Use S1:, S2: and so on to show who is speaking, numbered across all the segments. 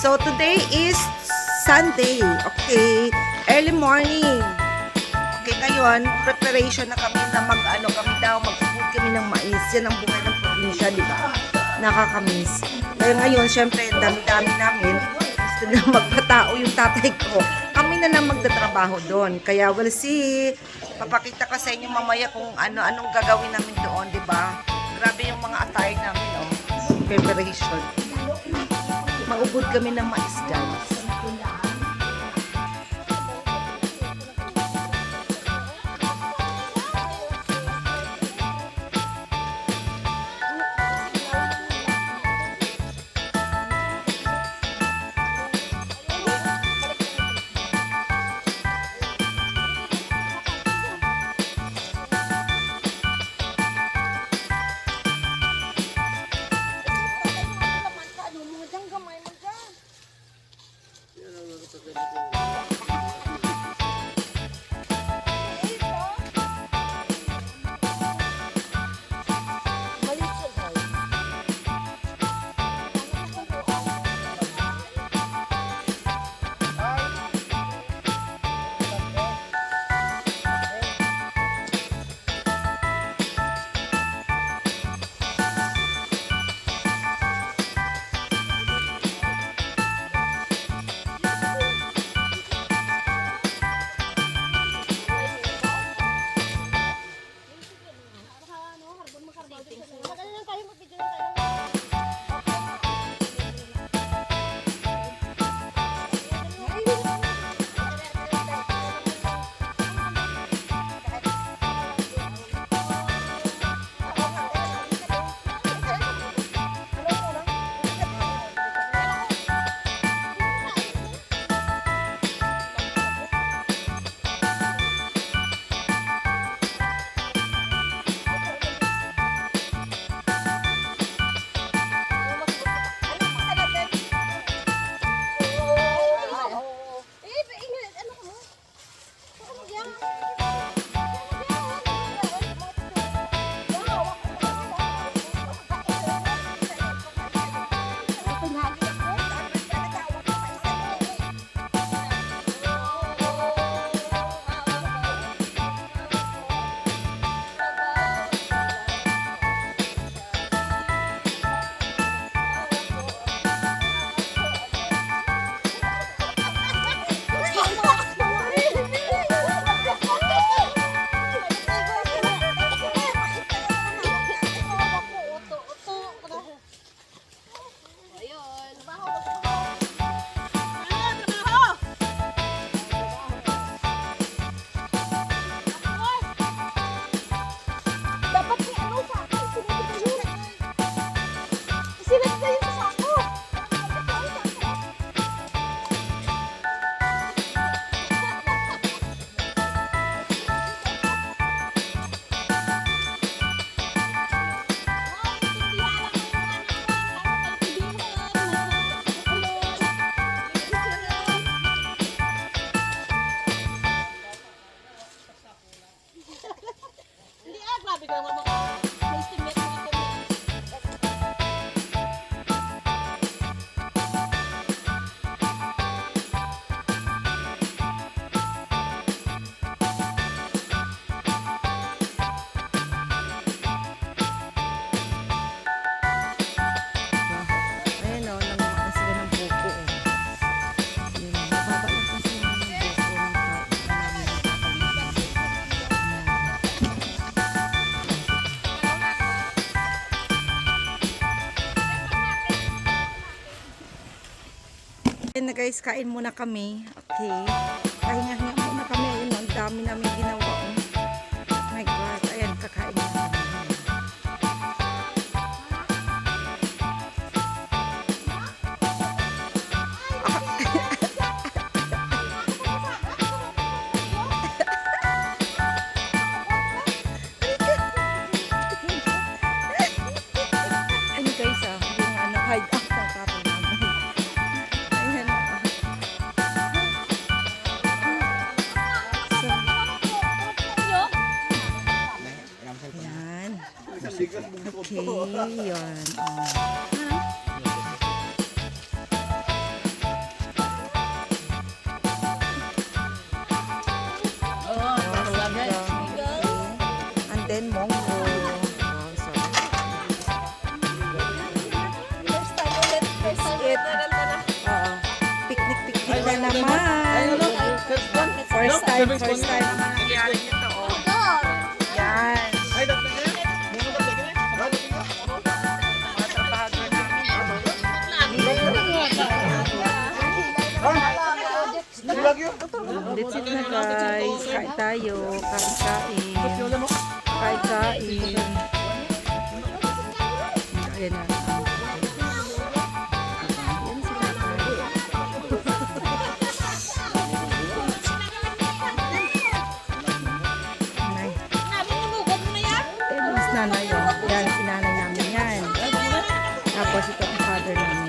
S1: So, today is Sunday. Okay. Early morning. Okay, ngayon, preparation na kami na mag-food kami ng mais. Yan ang buhay ng probinsya, di ba? Nakakamiss. Kaya ngayon, syempre, dami-dami namin. Gusto na magpatao yung tatay ko. Kami na lang magtatrabaho doon. Kaya, we'll see. Papakita ko sa inyo mamaya kung anong gagawin namin doon, di ba? Grabe yung mga attire namin, oh. Preparation. Maubod kami ng mais, guys. Ayan na guys, kain muna kami. Okay. Pahinga-hinga muna kami. Ayun, ang dami namin ginawa. Oh my God. Ayan, kakain na kami. Ano guys, yung hide up ng tatay namin. Okay, yun. And then Mongo. Oo. Picnic na naman. First time naman nangyari nito. Yan. Mga trabahador namin. That's it na guys. Kain tayo. Kain. Ayan na. Ayan si tatay. Mas nanay yun. Yan, sinanay namin yan. Tapos ito ang father namin.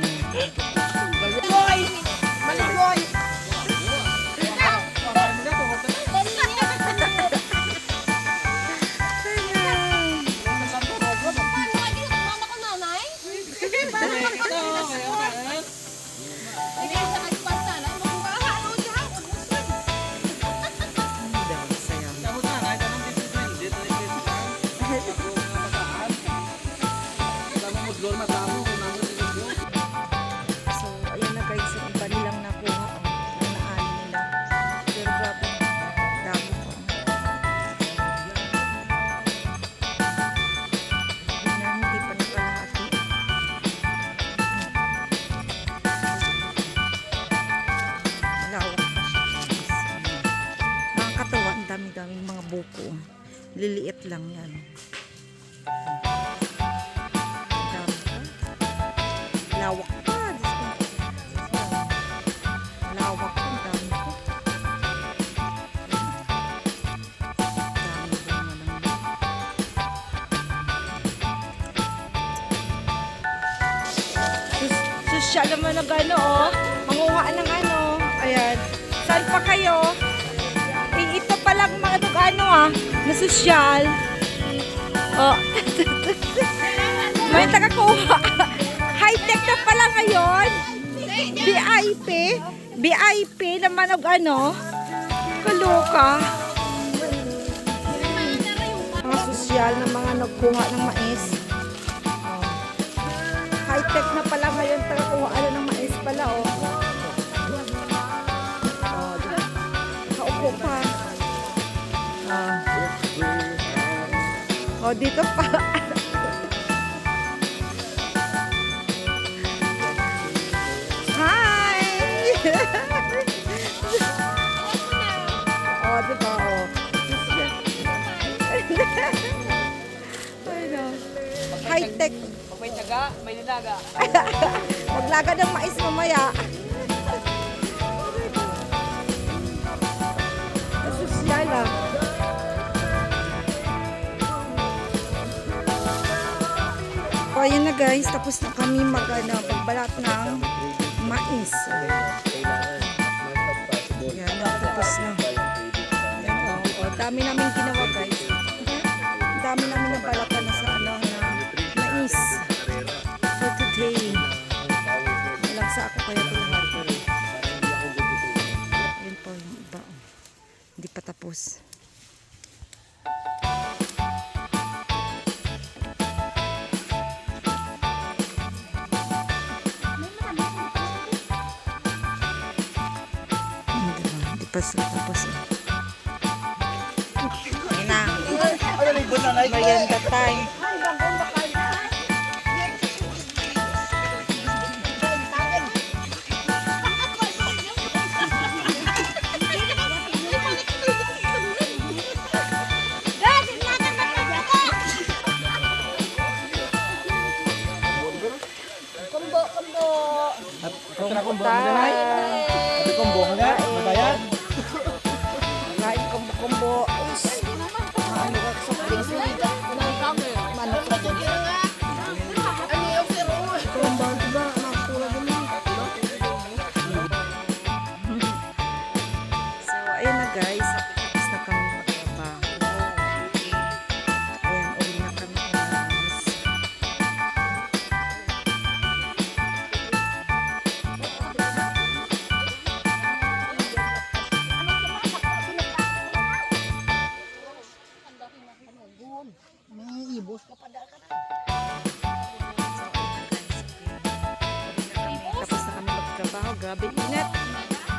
S1: So, ayan na guys, yung iba nilang nakuha. Yung naani nila. Pero grabe, dami ko. Hindi pa nakalahati. Malawak pa siya guys. Mga katawa, ang dami-daming mga buko. Liliit lang yan. Lawak pa. Lawak pa. Ang dami ko. Sosyal naman ng ano, oh. Mangunga ng ano. Ayan. Saan pa kayo? Ito pa lang mga ano, ah. Na sosyal. Oh. May tagakuha. High-tech na pala ngayon. VIP naman og ano. Kaluka. Mga sosyal na mga nagkuha ng mais. Oh. High-tech na pala ngayon. Tagakuha ng mais pala, oh. Oh, kaupo pa. Oh, dito pa. Oh, diba? Oh. High-tech.
S2: Pag may taga, may nilaga.
S1: Maglaga ng mais mamaya. Sosyal ah. So, ayan na guys. Tapos na kami pagbalat ng mais. Yan, tapos na. Yan, oh, dami namin ginawa guys. Dami namin nabalatan na sa ano na mais. For today. Walang sa ako kaya ito lahat. Yan po yung iba. Hindi pa tapos. Tapos ayan na. Merienda time. Kain kombo-kombo. Ano ka sa drinks? Manok sa drinks. So, ayun na guys. Tapos na kami magtrabaho. Ayan, uwi na kami guys. Grabe init.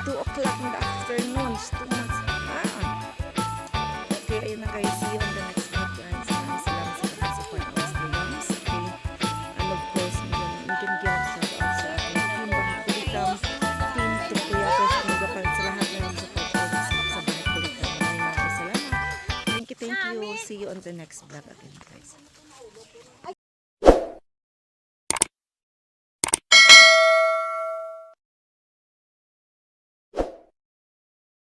S1: 2 o'clock in the afternoon. It's too much. Okay, ayun na guys. See you on the next vlog guys. Maraming salamat sa pag-support ng mga vlogs. Okay. And of course, medyo gyud shout out sa aking team Bahay Kulikam. Team Tukuya Pes Kulikan sa lahat na support ko sa Bahay Kulikam. Maraming salamat. Thank you. See you on the next vlog again guys.